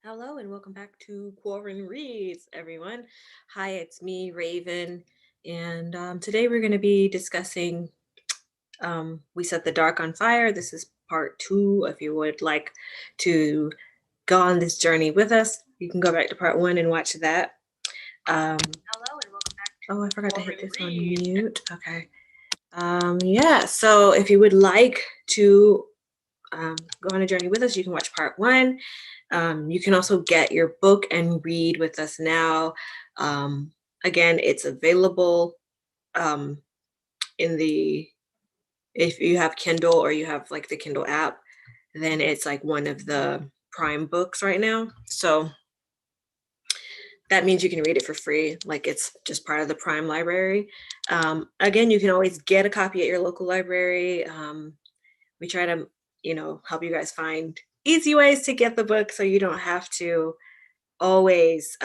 Hello and welcome back to Quaranreads, everyone. Hi, it's me, Raven, and today we're going to be discussing We Set the Dark on Fire. This is part two. If you would like to go on this journey with us, you can go back to part one and watch that. Hello and welcome back. Oh, I forgot to hit this on mute. Okay. Yeah, so if you would like to go on a journey with us, you can watch part one. You can also get your book and read with us now. Again, it's available um, in the, if you have Kindle or you have like the Kindle app, then it's like one of the Prime books right now. So that means you can read it for free. Like it's just part of the Prime library. Again, you can always get a copy at your local library. We try to, help you guys find easy ways to get the book so you don't have to always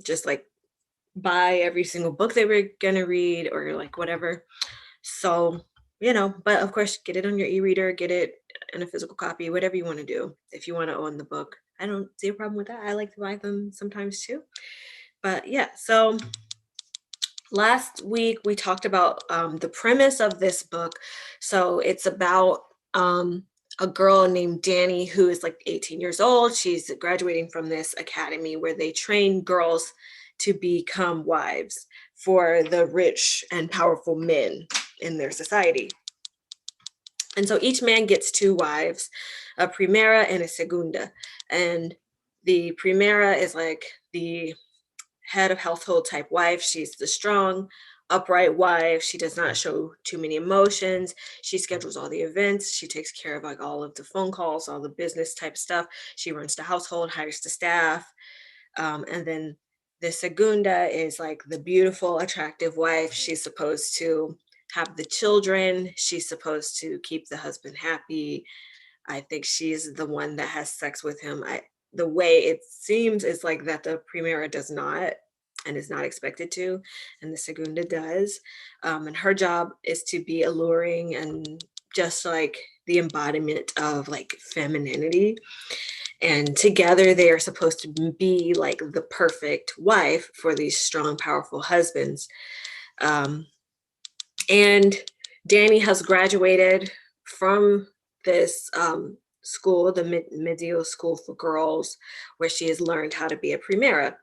just like buy every single book that we're gonna read or like whatever. So, but of course, get it on your e-reader, get it in a physical copy, whatever you want to do. If you want to own the book, I don't see a problem with that. I like to buy them sometimes too. But yeah, so last week we talked about the premise of this book. So it's about a girl named Danny who is like 18 years old. She's graduating from this academy where they train girls to become wives for the rich and powerful men in their society. And so each man gets two wives, a primera and a segunda. And the primera is like the head of household type wife. She's the strong, upright wife. She does not show too many emotions. She schedules all the events. She takes care of like all of the phone calls, all the business type stuff. She runs the household, hires the staff. And then the segunda is like the beautiful, attractive wife. She's supposed to have the children. She's supposed to keep the husband happy. I think she's the one that has sex with him. The way it seems is like that the primera does not and is not expected to, and the segunda does. And her job is to be alluring and just like the embodiment of like femininity. And together they are supposed to be like the perfect wife for these strong, powerful husbands. Um, and Danny has graduated from this school, the Mejia School for Girls, where she has learned how to be a primera.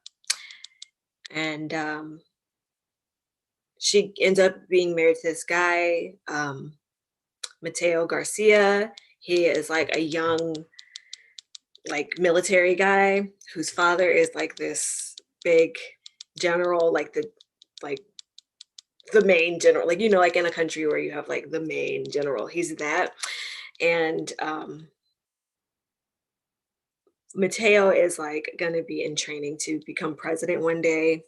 And she ends up being married to this guy, Mateo Garcia. He is like a young, like military guy whose father is like this big general, like the main general, like like in a country where you have like the main general. He's that. And Mateo is like gonna be in training to become president one day.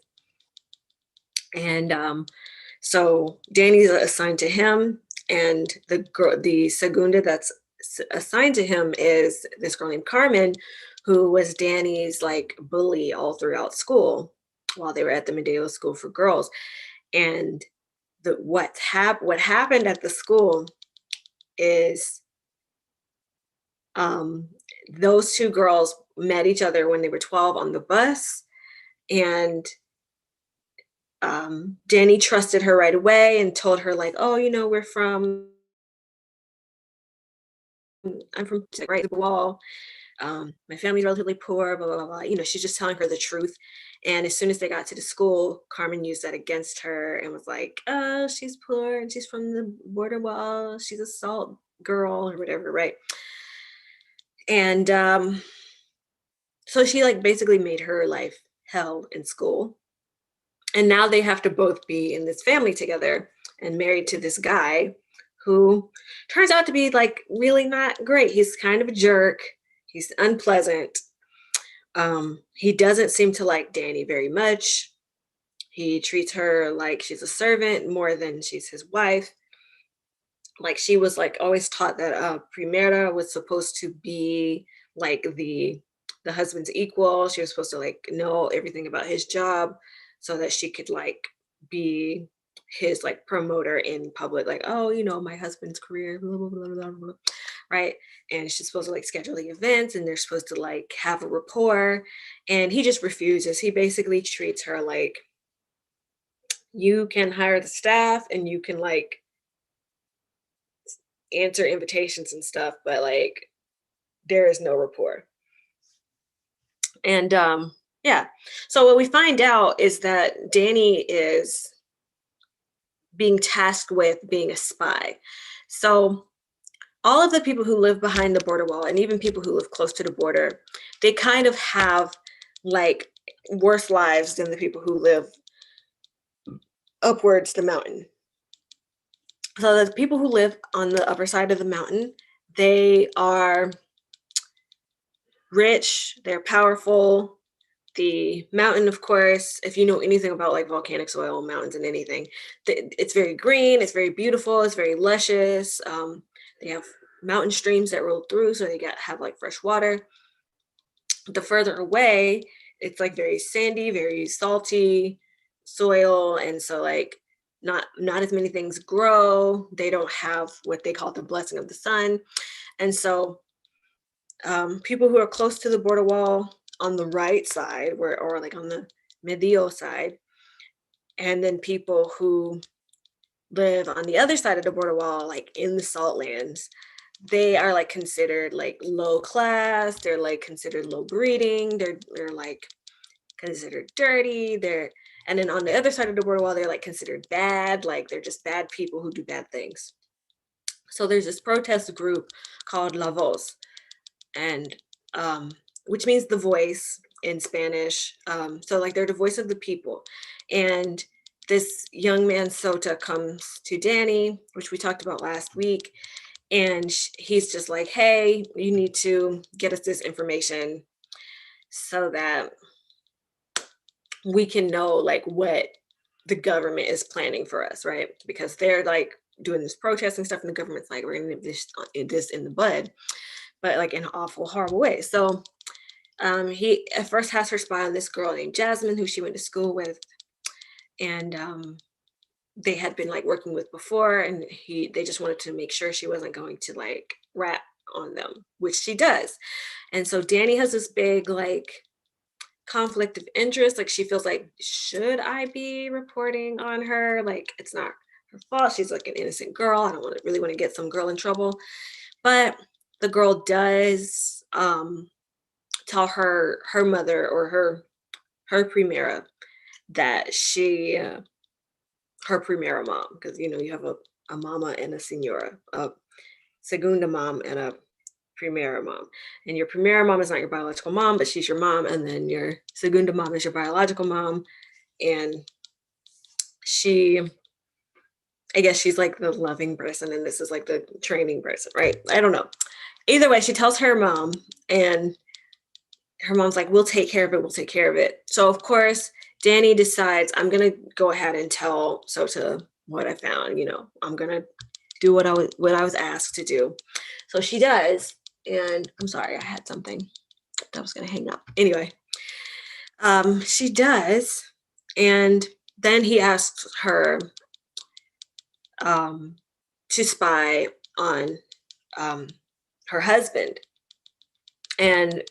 And so Danny's assigned to him, and the segunda that's assigned to him is this girl named Carmen, who was Danny's like bully all throughout school while they were at the Medeo School for Girls. And what happened at the school is um, those two girls met each other when they were 12 on the bus, and Danny trusted her right away and told her like, oh, we're from I'm from right the wall. My family's relatively poor, blah, blah, blah, blah. She's just telling her the truth. And as soon as they got to the school, Carmen used that against her and was like, oh, she's poor and she's from the border wall. She's a salt girl or whatever, right? And so she like basically made her life hell in school. And now they have to both be in this family together and married to this guy who turns out to be like really not great. He's kind of a jerk. He's unpleasant. He doesn't seem to like Danny very much. He treats her like she's a servant more than she's his wife. Like she was like always taught that Primera was supposed to be like the husband's equal. She was supposed to like know everything about his job so that she could like be his like promoter in public, like, oh, my husband's career, blah, blah, blah, blah, blah. right? And she's supposed to like schedule the events and they're supposed to like have a rapport. And he just refuses. He basically treats her like, you can hire the staff and you can like answer invitations and stuff, but like there is no rapport. And yeah. So what we find out is that Danny is being tasked with being a spy. So all of the people who live behind the border wall and even people who live close to the border, they kind of have like worse lives than the people who live upwards the mountain. So the people who live on the upper side of the mountain, they are rich, they're powerful. The mountain, of course, if you know anything about like volcanic soil, mountains and anything, it's very green, it's very beautiful, it's very luscious. They have mountain streams that roll through, so they have like fresh water. The further away, it's like very sandy, very salty soil, and so like not as many things grow. They don't have what they call the blessing of the sun, and so people who are close to the border wall on the right side, or like on the Mejia side, and then people who live on the other side of the border wall, like in the salt lands, they are like considered like low class. They're like considered low breeding. They're like considered dirty. And then on the other side of the border wall, they're like considered bad. Like they're just bad people who do bad things. So there's this protest group called La Voz, and which means the voice in Spanish. So like they're the voice of the people. And this young man Sota comes to Danny, which we talked about last week, and he's just like, hey, you need to get us this information so that we can know like what the government is planning for us, right? Because they're like doing this protest and stuff, and the government's like, we're gonna nip this in the bud, but like in an awful, horrible way. So he at first has her spy on this girl named Jasmine, who she went to school with, and they had been like working with before, and they just wanted to make sure she wasn't going to like rat on them, which she does. And so Danny has this big like conflict of interest. Like she feels like, should I be reporting on her? Like it's not her fault. She's like an innocent girl. I don't really want to get some girl in trouble. But the girl does tell her mother, or her primera, that she her primera mom, because you know you have a mama and a senora, a segunda mom and a primera mom. And your primera mom is not your biological mom, but she's your mom, and then your segunda mom is your biological mom. And I guess she's like the loving person, and this is like the training person, right? I don't know. Either way, she tells her mom, and her mom's like, we'll take care of it, we'll take care of it. So of course, Danny decides, I'm gonna go ahead and tell Sota what I found. I'm gonna do what I was asked to do. So she does, and I'm sorry, I had something that was gonna hang up. Anyway, she does, and then he asks her to spy on her husband, and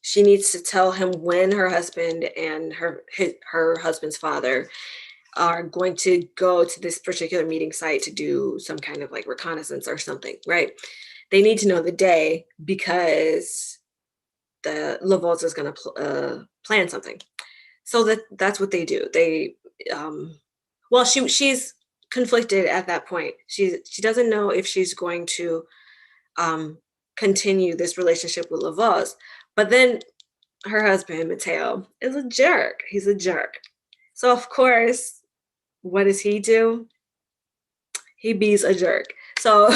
she needs to tell him when her husband and her husband's father are going to go to this particular meeting site to do some kind of like reconnaissance or something, right? They need to know the day because the Lavolta is going to plan something. So that's what they do. They, well, she's conflicted at that point. She doesn't know if she's going to continue this relationship with Lavoz, but then her husband Mateo is a jerk. He's a jerk. So of course, what does he do? He be's a jerk. So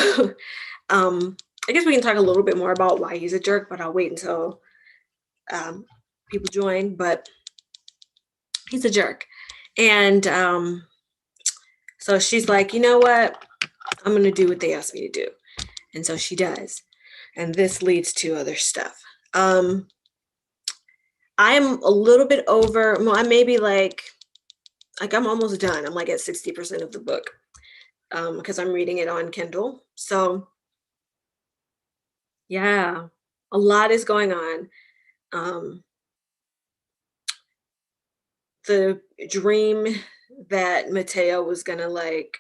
I guess we can talk a little bit more about why he's a jerk, but I'll wait until people join. But he's a jerk. And so she's like, you know what? I'm going to do what they asked me to do. And so she does. And this leads to other stuff. I'm a little bit over, well, I may be like I'm almost done. I'm like at 60% of the book because I'm reading it on Kindle. So Yeah. A lot is going on. Um, the dream that Mateo was gonna like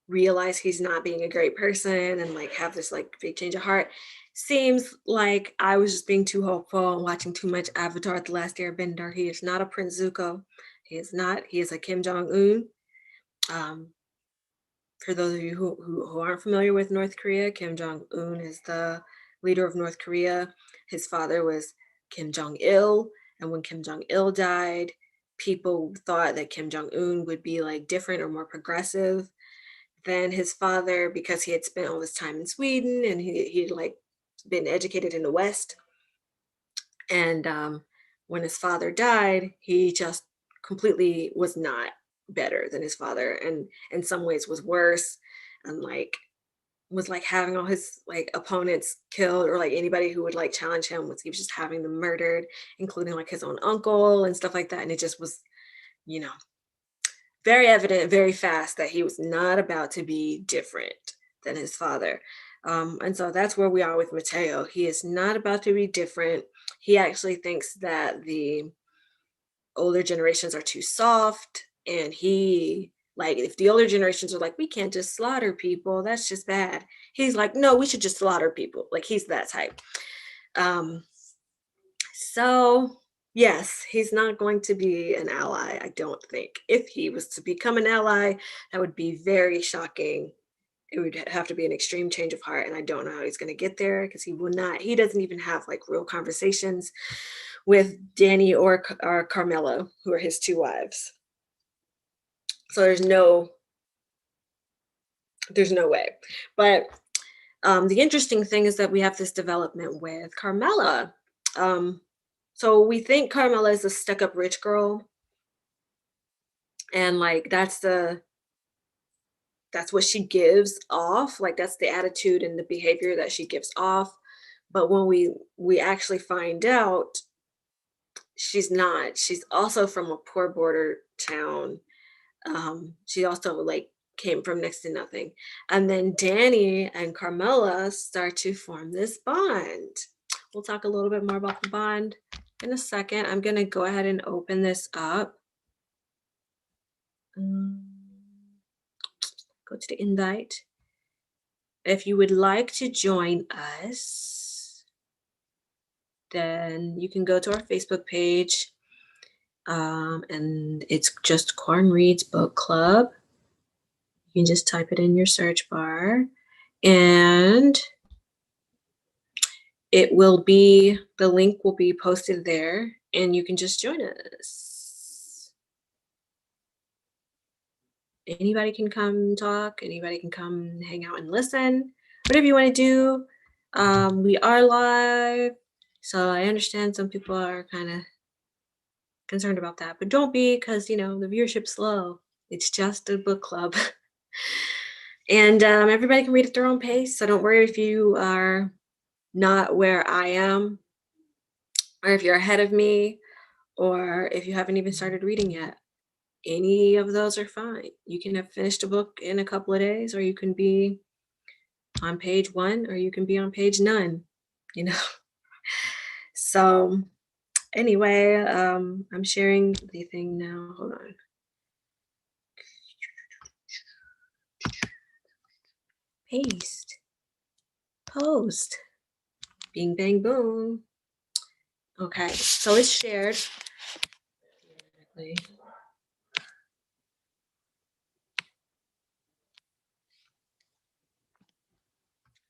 realize he's not being a great person and like have this like big change of heart seems like I was just being too hopeful and watching too much Avatar: The Last Airbender. He is not a Prince Zuko. He is not. He is a Kim Jong Un. Um, for those of you who aren't familiar with North Korea, Kim Jong Un is the leader of North Korea. His father was Kim Jong Il, and when Kim Jong Il died, people thought that Kim Jong Un would be like different or more progressive than his father because he had spent all this time in Sweden and he'd like been educated in the West. And when his father died, he just completely was not better than his father, and in some ways was worse, and like was like having all his like opponents killed, or like anybody who would like challenge him was he was just having them murdered, including like his own uncle and stuff like that. And it just was, you know, very evident very fast that he was not about to be different than his father. And so that's where we are with Mateo. He is not about to be different. He actually thinks that the older generations are too soft. And he, like, if the older generations are like, we can't just slaughter people, that's just bad. He's like, no, we should just slaughter people. Like, he's that type. Um, so yes, he's not going to be an ally, I don't think. If he was to become an ally, that would be very shocking. It would have to be an extreme change of heart, and I don't know how he's going to get there because he will not. He doesn't even have like real conversations with Danny or Carmela, who are his two wives. So there's no way. But the interesting thing is that we have this development with Carmela. So we think Carmela is a stuck-up rich girl, and like that's what she gives off. Like that's the attitude and the behavior that she gives off. But when we actually find out, she's not. She's also from a poor border town. She also like came from next to nothing. And then Danny and Carmela start to form this bond. We'll talk a little bit more about the bond in a second. I'm gonna go ahead and open this up. Go to the invite. If you would like to join us, then you can go to our Facebook page, and it's just Quaranreads Book Club. You can just type it in your search bar, and the link will be posted there, and you can just join us. Anybody can come talk, anybody can come hang out and listen, whatever you want to do. We are live, so I understand some people are kind of concerned about that, but don't be, because the viewership's low. It's just a book club. And everybody can read at their own pace, so don't worry if you are not where I am, or if you're ahead of me, or if you haven't even started reading yet. Any of those are fine. You can have finished a book in a couple of days, or you can be on page 1, or you can be on page none, So anyway, I'm sharing the thing now. Hold on. Paste. Post. Bing, bang, boom. Okay, so it's shared.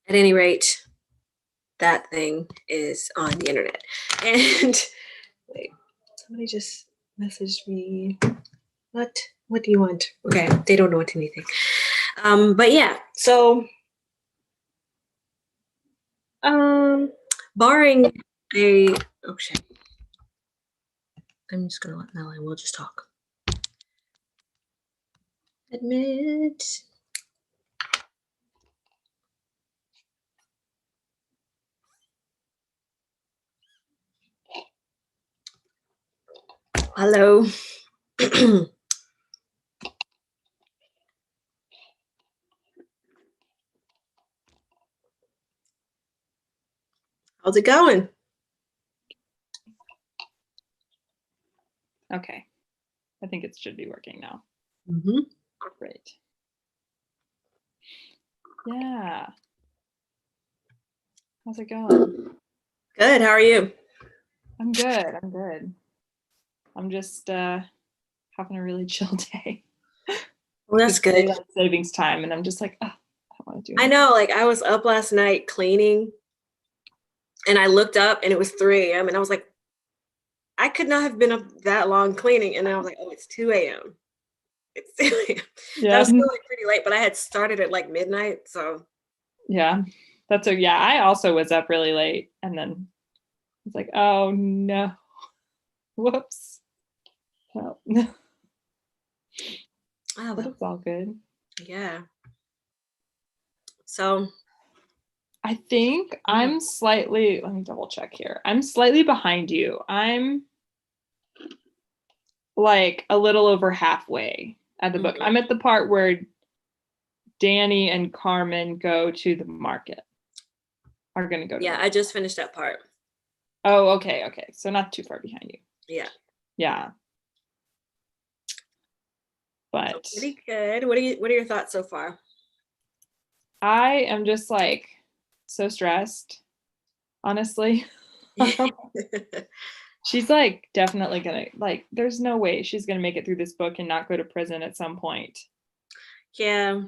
At any rate, that thing is on the internet. And wait, somebody just messaged me. What? What do you want? Okay, they don't want anything. But yeah, so barring a shit. I'm just gonna let Melanie, we'll just talk. Admit. Hello. How's it going? Okay. I think it should be working now. Mm-hmm. Great. Yeah. How's it going? Good. How are you? I'm good. I'm good. I'm just having a really chill day. Well, that's It's good. daylight savings time, and I'm just like, oh, I don't want to do I anything. know, like I was up last night cleaning and I looked up and it was 3 a.m. and I was like, I could not have been up that long cleaning. And then I was like, oh, it's 2 a.m. It's 2 a.m. That Yeah. was still like pretty late, but I had started at like midnight. So Yeah. Yeah. I also was up really late, and then it's like, oh no. Whoops. Well, oh but well. it's all good. Yeah. So I think I'm slightly, let me double check here. I'm slightly behind you. I'm like a little over halfway at the book. mhm. I'm at the part where Danny and Carmen go to the market. Are going to go to Yeah, the I just finished that part. Oh, okay, okay. So not too far behind you. Yeah. Yeah. So But pretty good. What are your thoughts so far? I am just like so stressed, honestly. She's like definitely gonna like there's no way she's gonna make it through this book and not go to prison at some point. Yeah.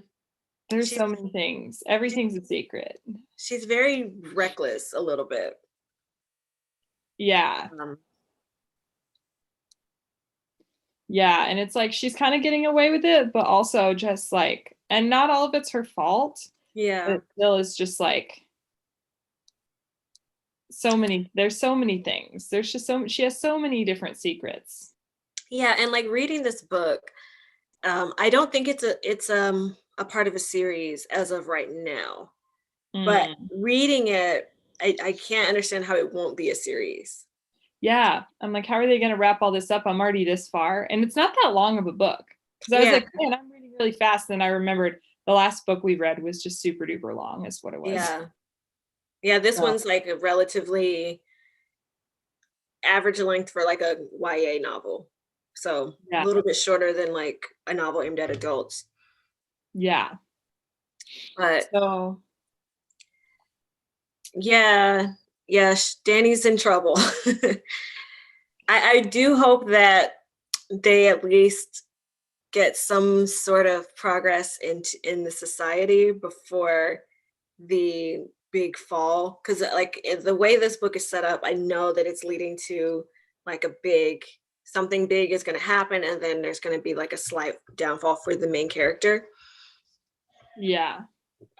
There's She's so many things. Everything's a secret. she's very reckless a little bit. Yeah. Um, Yeah. And it's like she's kind of getting away with it, but also just like, and not all of it's her fault, but yeah. it still is just like there's so many things. There's just she has so many different secrets. Yeah, and like reading this book, I don't think it's a part of a series as of right now. But Mm. reading it, I can't understand how it won't be a series. Yeah. I'm like, how are they going to wrap all this up? I'm already this far. And it's not that long of a book. Because I was Yeah, like, man, I'm reading really fast. And I remembered the last book we read was just super duper long, is what it was. yeah. Yeah, this So, one's like a relatively average length for like a YA novel. So a yeah. little bit shorter than like a novel aimed at adults. Yeah. But So, yeah, yeah, Danny's in trouble. I do hope that they at least get some sort of progress in the society before the big fall, because like the way this book is set up, I know that it's leading to like a big something big is going to happen, and then there's going to be like a slight downfall for the main character, yeah.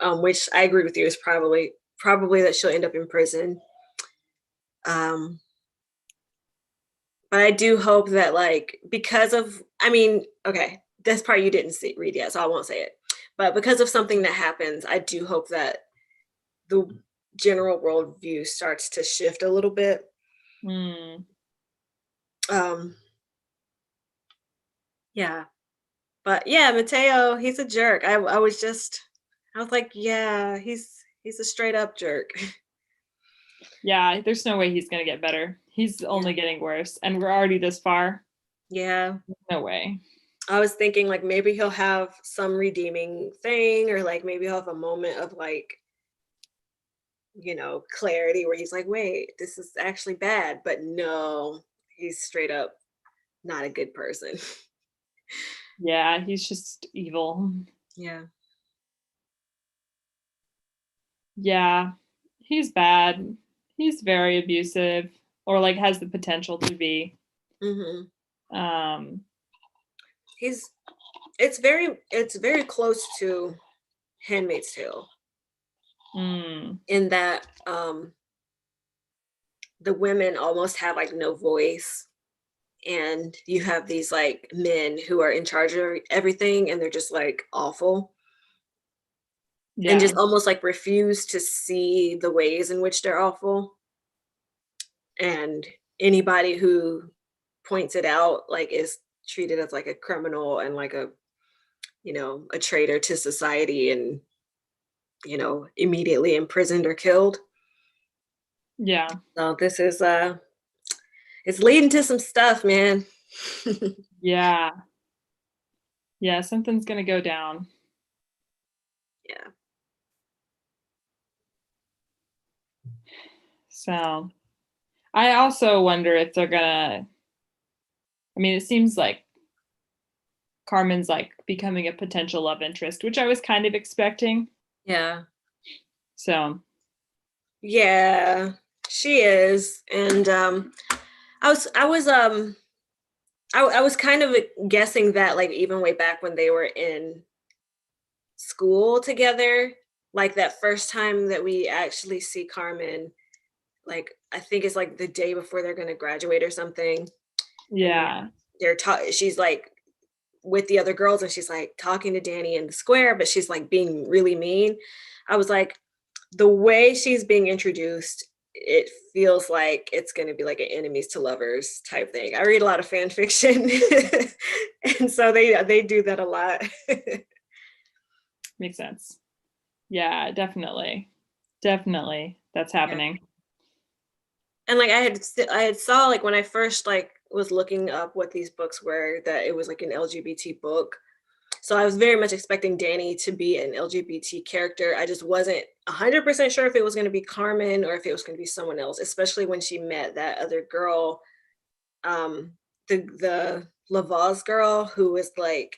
which I agree with you is probably that she'll end up in prison. um but I do hope that, like, because of, I mean, okay, this part you didn't read yet, so I won't say it, but because of something that happens, I do hope that the general worldview starts to shift a little bit. Mm. Um, yeah, but yeah, Mateo, he's a jerk. I was like, yeah, he's a straight up jerk. Yeah. There's no way he's going to get better. He's Yeah, only getting worse. And we're already this far. yeah. No way. I was thinking like maybe he'll have some redeeming thing, or like maybe he'll have a moment of like, clarity where he's like, wait, this is actually bad. But no, he's straight up not a good person. Yeah. He's just evil. Yeah. Yeah. He's bad. He's very abusive or like has the potential to be. Hmm. Um, He's it's very close to Handmaid's Tale mm, in that the women almost have like no voice, and you have these like men who are in charge of everything, and they're just like awful and yeah. just almost like refuse to see the ways in which they're awful, and anybody who points it out like is treated as like a criminal and like a traitor to society, and immediately imprisoned or killed. Yeah. So this is it's leading to some stuff, man. Yeah. Yeah. Something's going to go down. Yeah. So I also wonder if they're going to, I mean, it seems like Carmen's like becoming a potential love interest, which I was kind of expecting. Yeah. So, Yeah, she is. And I was kind of guessing that like even way back when they were in school together, like that first time that we actually see Carmen, like I think it's like the day before they're gonna graduate or something, and yeah. she's like with the other girls and she's like talking to Danny in the square, but she's like being really mean. I was like, the way she's being introduced, it feels like it's going to be like an enemies to lovers type thing. I read a lot of fan fiction, and so they do that a lot. Makes sense. Yeah, definitely. Definitely. That's Yeah. happening. And like I had saw like when I first like was looking up what these books were, that it was like an LGBT book. So I was very much expecting Danny to be an LGBT character. I just wasn't 100% sure if it was going to be Carmen or if it was going to be someone else, especially when she met that other girl, um, the Lavaz girl who was like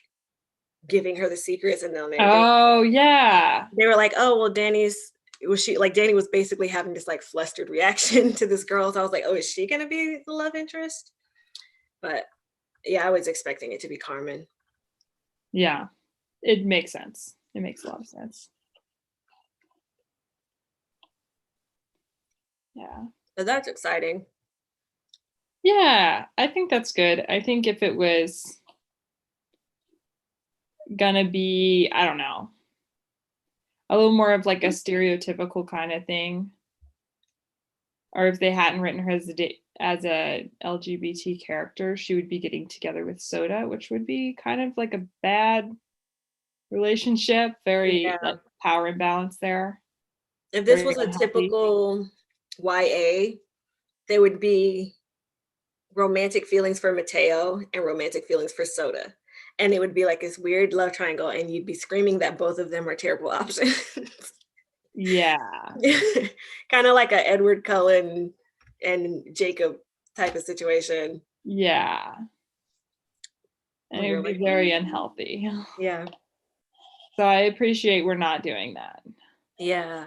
giving her the secrets, and then Oh, yeah. they were like, oh well, Danny was basically having this like flustered reaction to this girl. So I was like, oh, is she going to be the love interest? But yeah, I was expecting it to be Carmen. Yeah. It makes sense. It makes a lot of sense. Yeah. So that's exciting. Yeah, I think that's good. I think if it was gonna be, I don't know, a little more of like a stereotypical kind of thing, or if they hadn't written her as a LGBT character, she would be getting together with Soda, which would be kind of like a bad relationship, very Yeah. like power imbalance there, If this very was a unhealthy. typical YA, there would be romantic feelings for Mateo and romantic feelings for Soda. And it would be like this weird love triangle, and you'd be screaming that both of them are terrible options. Yeah, Kind of like a Edward Cullen and Jacob type of situation yeah, and where it you're would be like, very unhealthy. yeah, So I appreciate we're not doing that. yeah.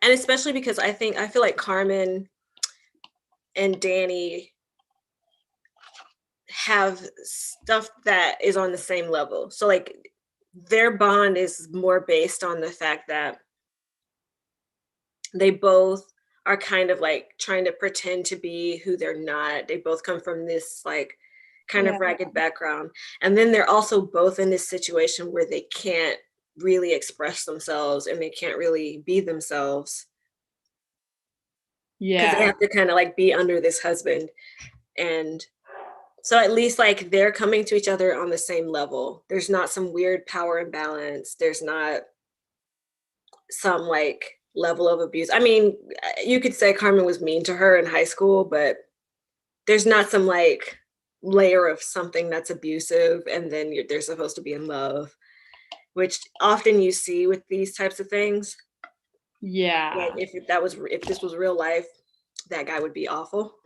And especially because I feel like Carmen and Danny have stuff that is on the same level. So like their bond is more based on the fact that they both are kind of like trying to pretend to be who they're not. They both come from this like kind Yeah, of ragged background. And then they're also both in this situation where they can't really express themselves and they can't really be themselves because they yeah, have to kind of like be under this husband. And so at least like they're coming to each other on the same level. There's not some weird power imbalance. There's not some like level of abuse. I mean, you could say Carmen was mean to her in high school, but there's not some like layer of something that's abusive and then they're supposed to be in love, which often you see with these types of things. Like yeah, if this was real life, that guy would be awful.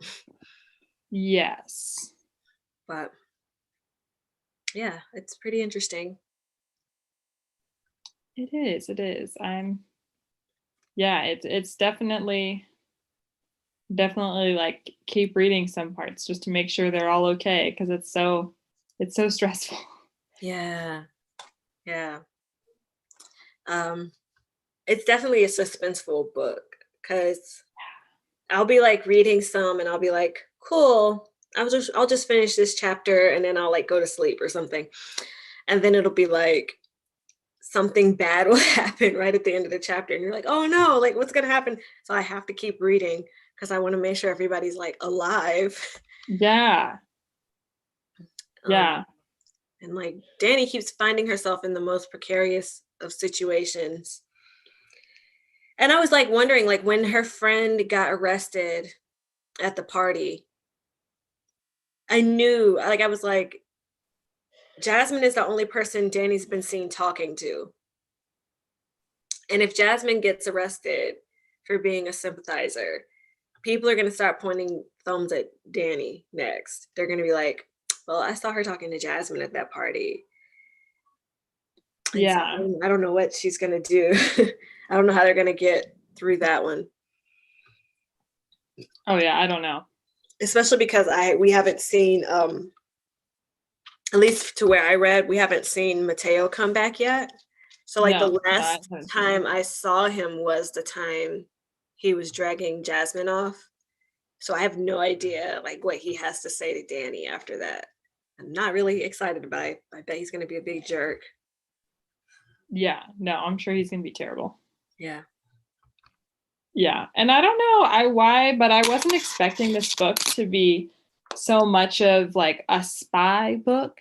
yes. But yeah, it's pretty interesting. It is. It is. Yeah, it's definitely like keep reading some parts just to make sure they're all okay because it's so stressful. Yeah, yeah. Um, it's definitely a suspenseful book because I'll be like reading some and I'll be like, cool. I'll just finish this chapter and then I'll like go to sleep or something. And then it'll be like something bad will happen right at the end of the chapter. And you're like, oh no, like what's gonna happen? So I have to keep reading because I want to make sure everybody's like alive. Yeah. Um, Yeah. and like Danny keeps finding herself in the most precarious of situations. And I was like wondering, like when her friend got arrested at the party, I knew, like, I was like, Jasmine is the only person Danny's been seen talking to. And if Jasmine gets arrested for being a sympathizer, people are going to start pointing thumbs at Danny next. They're going to be like, well, I saw her talking to Jasmine at that party. And so Yeah. I don't know what she's going to do. I don't know how they're going to get through that one. Oh yeah, I don't know. Especially because we haven't seen at least to where I read, we haven't seen Mateo come back yet. So like No, the no, I last haven't seen him. time I saw him was the time he was dragging Jasmine off. So I have no idea like what he has to say to Danny after that. I'm not really excited about it. I bet he's gonna be a big jerk. Yeah, no, I'm sure he's gonna be terrible. Yeah. Yeah, and I don't know why, but I wasn't expecting this book to be so much of like a spy book.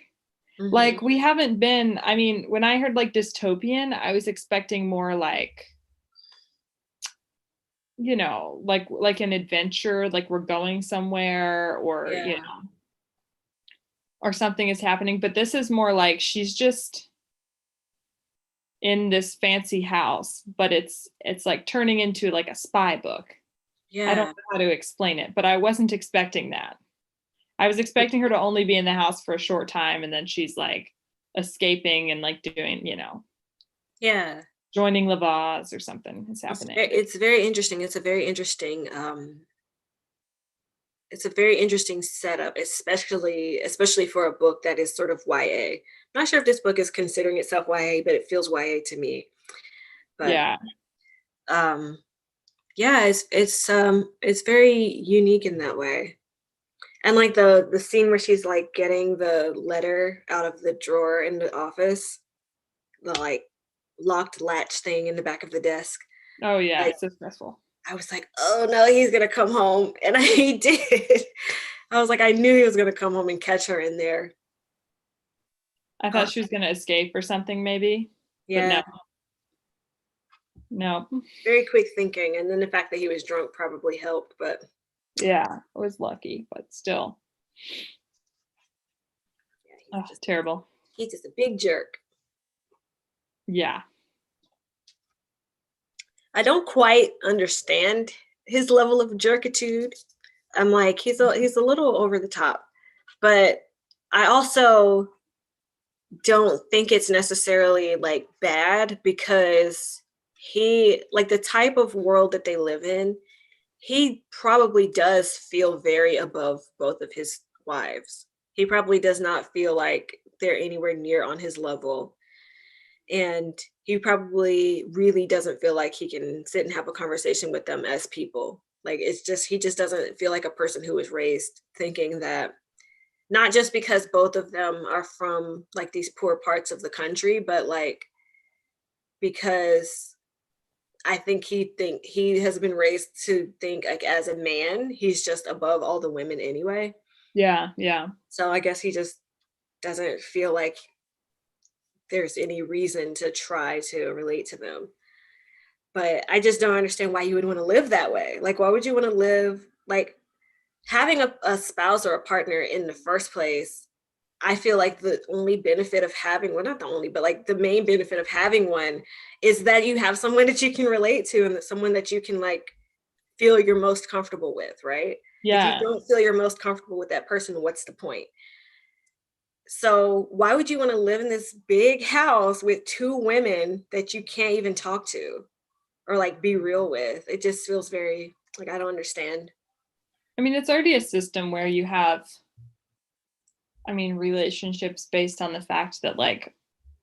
Hmm. Like we haven't been, I mean, when I heard like dystopian, I was expecting more like, like an adventure, like we're going somewhere or, Yeah. or something is happening, but this is more like she's just in this fancy house, but it's like turning into like a spy book. I don't Yeah. know how to explain it, but I wasn't expecting that. I was expecting her to only be in the house for a short time and then she's like escaping and like doing, Yeah. joining Lavaz or something is happening. It's very interesting. It's a very interesting setup, especially for a book that is sort of YA. I'm not sure if this book is considering itself YA, but it feels YA to me. But Yeah. um yeah, it's very unique in that way. And like the scene where she's like getting the letter out of the drawer in the office, the like locked latch thing in the back of the desk. Oh yeah, Like it's so stressful. I was like, oh no, he's gonna come home. And he did. I was like, I knew he was gonna come home and catch her in there. I Uh, thought she was gonna escape or something maybe, but yeah, no, no. very quick thinking. And then the fact that he was drunk probably helped, but Yeah, I was lucky, but still, yeah, oh, terrible. he's just a big jerk. Yeah, I don't quite understand his level of jerkitude. I'm like, he's a little over the top. But I also don't think it's necessarily like bad because he like the type of world that they live in, he probably does feel very above both of his wives. He probably does not feel like they're anywhere near on his level. And he probably really doesn't feel like he can sit and have a conversation with them as people. Like it's just he just doesn't feel like a person who was raised thinking that not just because both of them are from like these poor parts of the country, but like because I think he has been raised to think like as a man, he's just above all the women anyway. yeah, yeah. So I guess he just doesn't feel like there's any reason to try to relate to them. But I just don't understand why you would want to live that way. Like, why would you want to live like having a spouse or a partner in the first place? I feel like the only benefit of having, well, not the only, but like the main benefit of having one is that you have someone that you can relate to and someone that you can like feel you're most comfortable with, right? If you Yeah. don't feel you're most comfortable with that person, what's the point? So why would you want to live in this big house with two women that you can't even talk to or like be real with? It just feels very like I don't understand. I mean, it's already a system where you have, I mean, relationships based on the fact that like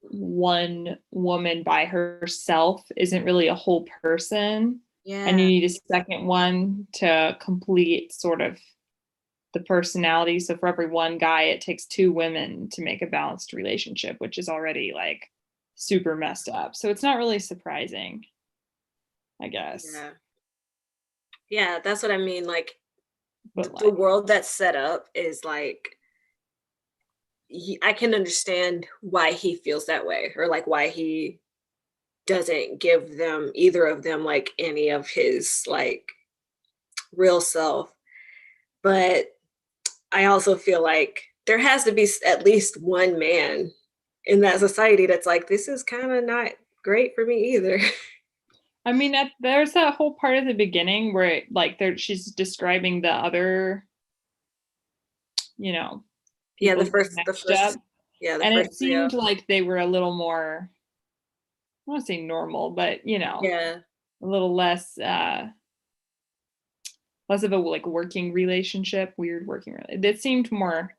one woman by herself isn't really a whole person. And you Yeah. need a second one to complete sort of the personality. So for every one guy, it takes two women to make a balanced relationship, which is already like super messed up. So it's not really surprising, I guess. Yeah. Yeah, that's what I mean. Like But the like, world that's set up is like I can understand why he feels that way or like why he doesn't give them, either of them, like any of his like real self. But I also feel like there has to be at least one man in that society that's like, this is kind of not great for me either. I mean, there's that whole part at the beginning where like she's describing the other, Yeah, people next up, the and first it trio. seemed like they were a little more, I don't want to say normal, but Yeah, a little less less of a like working relationship, weird working relationship. It seemed more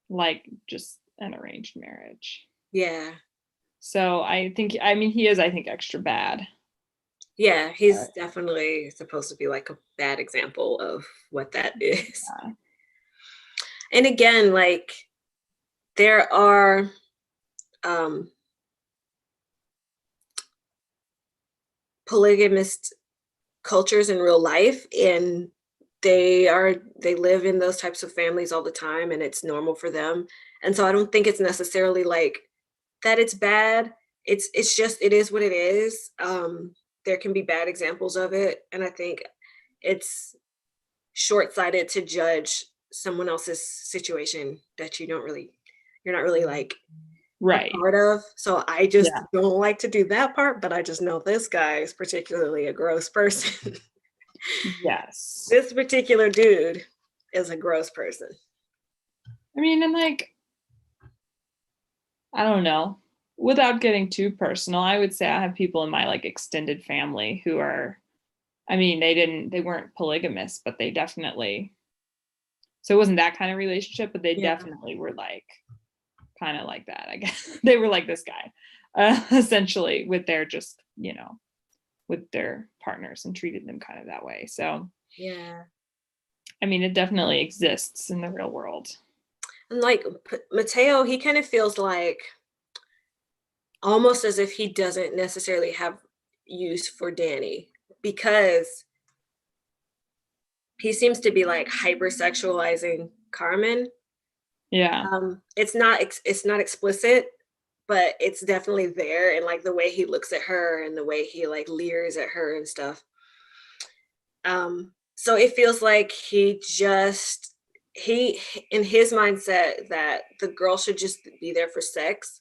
like just an arranged marriage. yeah, So I mean, he is, I think, extra bad. yeah. He's definitely supposed to be like a bad example of what that is. Yeah. And again, like there are um polygamist cultures in real life, and they live in those types of families all the time, and it's normal for them. And so I don't think it's necessarily like that it's bad. It's just it is what it is. There can be bad examples of it, and I think it's short-sighted to judge someone else's situation that you're not really like a Right. part of. So I just Yeah. don't like to do that part, but I just know this guy is particularly a gross person. Yes. This particular dude is a gross person. I mean, and like, I don't know. Without getting too personal, I would say I have people in my like extended family who are, I mean, they weren't polygamous, but they definitely, so it wasn't that kind of relationship, but they Yeah. definitely were like kind of like that, I guess. They were like this guy, essentially, with their just, with their partners, and treated them kind of that way. So, Yeah. I mean, it definitely exists in the real world. And like Mateo, he kind of feels like almost as if he doesn't necessarily have use for Danny, because he seems to be like hypersexualizing Carmen. Yeah. It's not explicit, but it's definitely there, and like the way he looks at her and the way he like leers at her and stuff. So it feels like he in his mindset that the girl should just be there for sex,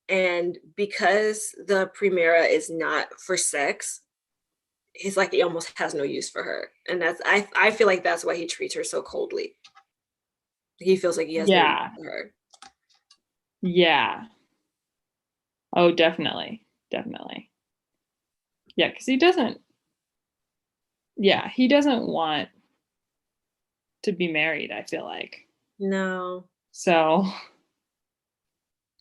and because the Primera is not for sex, he's like he almost has no use for her, and I feel like that's why he treats her so coldly. He feels like he has no use Yeah. for her. Yeah. Oh, definitely. Definitely. Yeah, because he doesn't want to be married, I feel like. No, So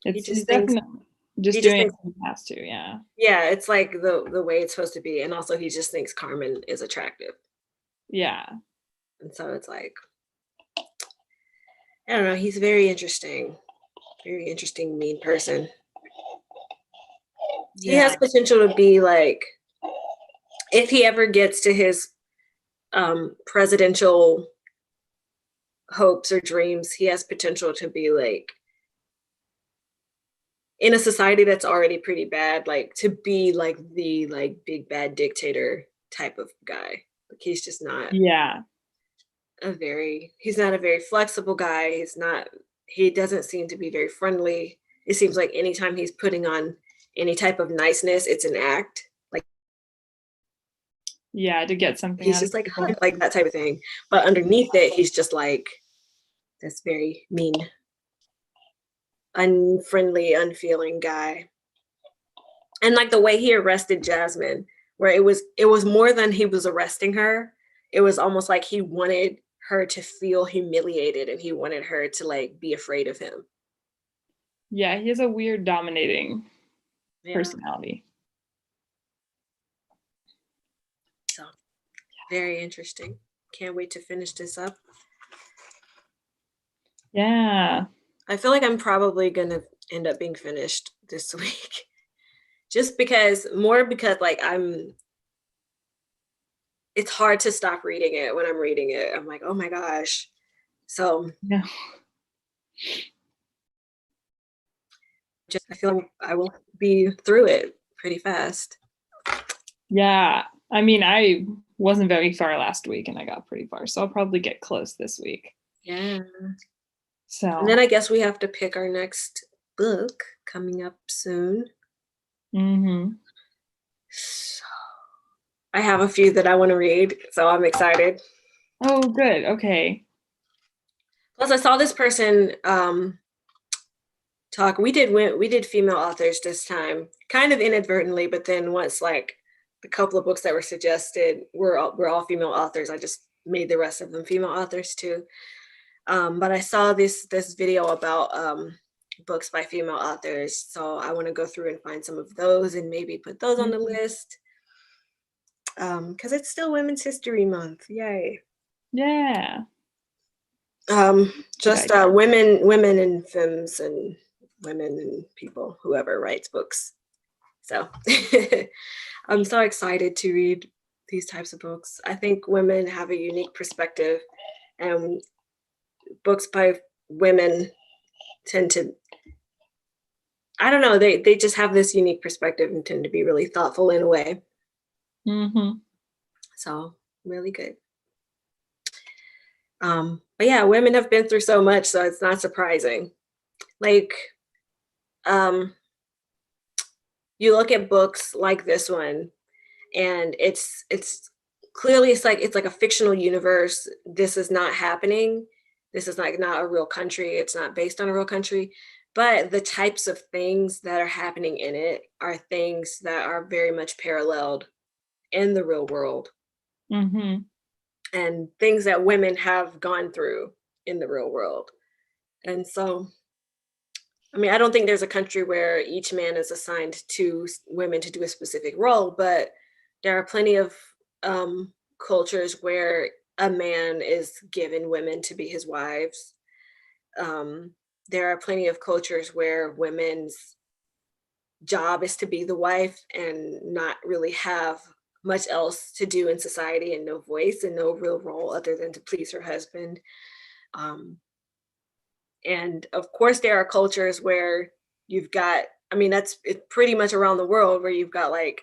he he's just thinks definitely just he just doing it thinks because he has to, yeah. yeah, it's like the way it's supposed to be, and also he just thinks Carmen is attractive, Yeah. and so it's like I don't know. He's very interesting, mean person. He Yeah. has potential to be like, if he ever gets to his presidential hopes or dreams, he has potential to be like in a society that's already pretty bad, like to be like the like big bad dictator type of guy. Like Yeah. he's not a very flexible guy. He doesn't seem to be very friendly. It seems like anytime he's putting on any type of niceness, it's an act. Like Yeah, to get something he's out of just like people. like that type of thing. But underneath it, he's just like this very mean, unfriendly, unfeeling guy. And like the way he arrested Jasmine, where it was more than he was arresting her. It was almost like he wanted her to feel humiliated, and he wanted her to like be afraid of him. Yeah, he has a weird dominating Yeah. personality. So very interesting. Can't wait to finish this up. Yeah. I feel like I'm probably gonna end up being finished this week. Just because like it's hard to stop reading it when I'm reading it. I'm like, oh my gosh. So No. just I feel like I will be through it pretty fast. Yeah. I mean, I wasn't very far last week and I got pretty far, so I'll probably get close this week. Yeah. And So, then I guess we have to pick our next book coming up soon. mhm. So I have a few that I want to read, so I'm excited. Oh, good. Okay. Plus, I saw this person talk. We did female authors this time, kind of inadvertently, but then once like the couple of books that were suggested were all female authors, I just made the rest of them female authors too. But I saw this video about books by female authors, so I want to go through and find some of those and maybe put those on the Mhm. list because it's still Women's History Month. Yay! Yeah. Good Just idea. women and femmes and women and people, whoever writes books. So I'm so excited to read these types of books. I think women have a unique perspective, and books by women tend to, I don't know, they just have this unique perspective and tend to be really thoughtful in a way. Mhm. So really good. But yeah, women have been through so much, so it's not surprising. Like, um, you look at books like this one, and it's clearly it's like a fictional universe. This is not happening. This is like not a real country. It's not based on a real country. But the types of things that are happening in it are things that are very much paralleled in the real world Mhm. and things that women have gone through in the real world. And so, I mean, I don't think there's a country where each man is assigned to women to do a specific role, but there are plenty of cultures where a man is given women to be his wives. Um, there are plenty of cultures where women's job is to be the wife and not really have much else to do in society and no voice and no real role other than to please her husband. Um, and of course, there are cultures where you've got, I mean, that's it pretty much around the world where you've got like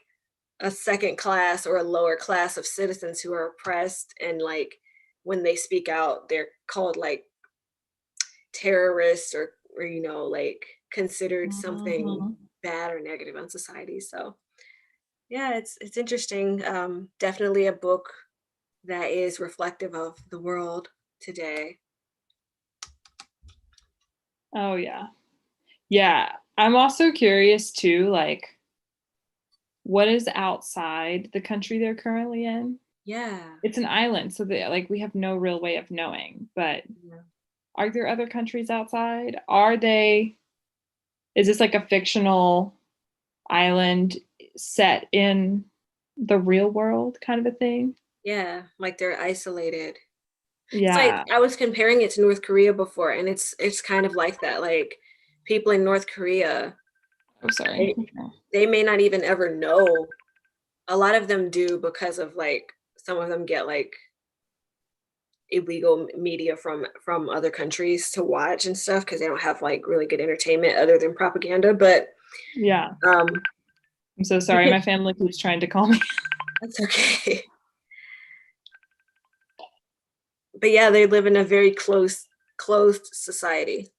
a second class or a lower class of citizens who are oppressed. And like when they speak out, they're called like terrorists or like considered something Mhm. bad or negative on society. So yeah, it's interesting. Definitely a book that is reflective of the world today. Oh yeah. Yeah. I'm also curious too, like what is outside the country they're currently in? Yeah. It's an island, so that like we have no real way of knowing. But Yeah. are there other countries outside? Is this like a fictional island set in the real world kind of a thing? Yeah, like they're isolated. It's like Yeah. I was comparing it to North Korea before, and it's kind of like that. Like people in North Korea, Oh, sorry. they, they may not even ever know. A lot of them do because of like some of them get like illegal media from other countries to watch and stuff because they don't have like really good entertainment other than propaganda. But Yeah. um, I'm so you sorry. can, My family keeps trying to call me. that's okay. But yeah, they live in a very closed society.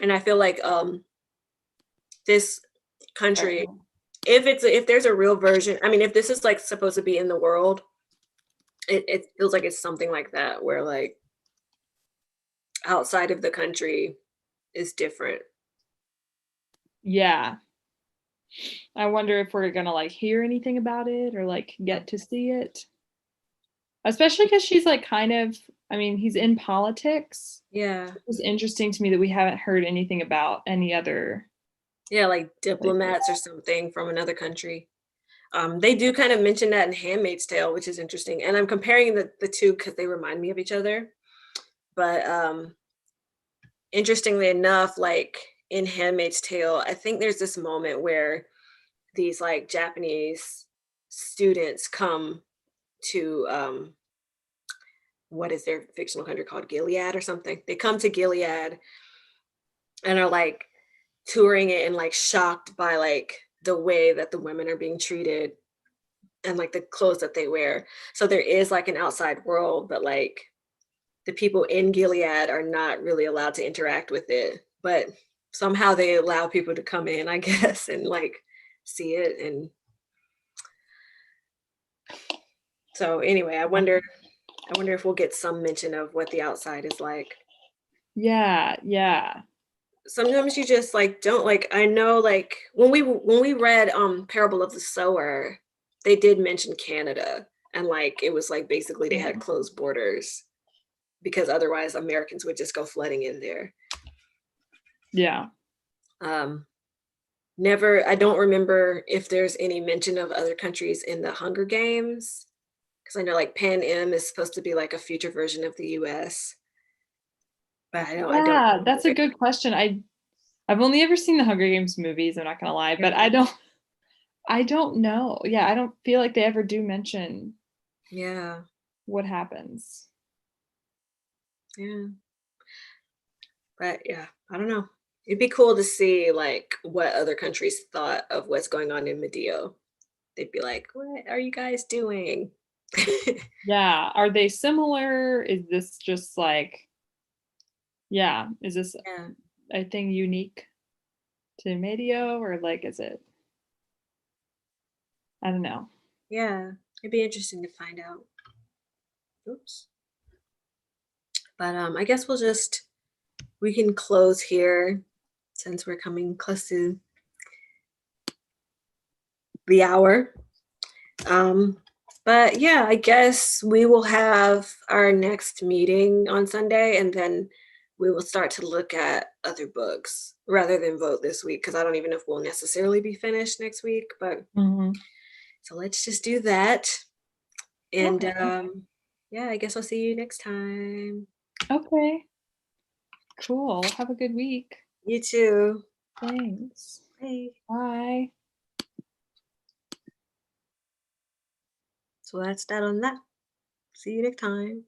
And I feel like this country, Sorry. if there's a real version, I mean, if this is like supposed to be in the world, it feels like it's something like that where like outside of the country is different. Yeah. I wonder if we're gonna like hear anything about it or like get to see it. Especially because she's like kind of, I mean, he's in politics. Yeah. It's interesting to me that we haven't heard anything about any other Yeah, like like diplomats or something from another country. They do kind of mention that in Handmaid's Tale, which is interesting. And I'm comparing the two because they remind me of each other. But interestingly enough, like in Handmaid's Tale, I think there's this moment where these like Japanese students come to what is their fictional country called, Gilead or something. They come to Gilead and are like touring it and like shocked by like the way that the women are being treated and like the clothes that they wear. So there is like an outside world, but like the people in Gilead are not really allowed to interact with it. But somehow they allow people to come in, I guess, and like see it. And so anyway, I wonder if we'll get some mention of what the outside is like. Yeah, yeah. Sometimes you just like don't like I know like when we read Parable of the Sower, they did mention Canada and like it was like basically they had closed borders because otherwise Americans would just go flooding in there. Yeah. Um never I don't remember if there's any mention of other countries in the Hunger Games because I know like Pan Am is supposed to be like a future version of the US, but I don't Yeah, remember that's a it. good question. I've only ever seen the Hunger Games movies, I'm not gonna lie, but Mhm. I don't know. Yeah, I don't feel like they ever do mention Yeah. what happens. Yeah. But yeah, I don't know. It'd be cool to see like what other countries thought of what's going on in Medio. They'd be like, "What are you guys doing?" Yeah, are they similar? Is this just like, yeah, is this Yeah, a thing unique to Medio or like is it, I don't know. yeah. It'd be interesting to find out. Oops. But I guess we can close here since we're coming close to the hour. Um, but yeah, I guess we will have our next meeting on Sunday and then we will start to look at other books rather than vote this week because I don't even know if we'll necessarily be finished next week. But Mhm. so let's just do that. And Okay. yeah, I guess I'll see you next time. Okay. Cool. Have a good week. You too. Thanks. Bye. Bye. So that's that on that. See you next time.